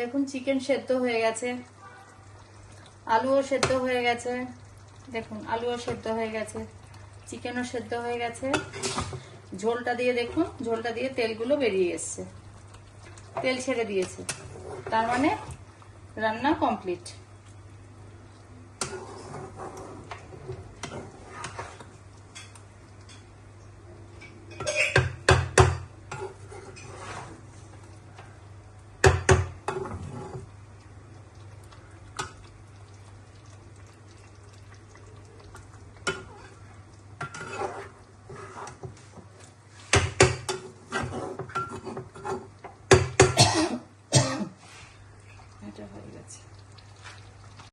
দেখুন চিকেন সেদ্ধ হয়ে গেছে, আলুও সেদ্ধ হয়ে গেছে। দেখুন আলুও সেদ্ধ হয়ে গেছে, চিকেনও সেদ্ধ হয়ে গেছে। ঝোলটা দিয়ে দেখুন, ঝোলটা দিয়ে তেলগুলো বেরিয়ে এসছে, তেল ছেড়ে দিয়েছে, তার মানে রান্না কমপ্লিট। এটা হয়ে গেছে।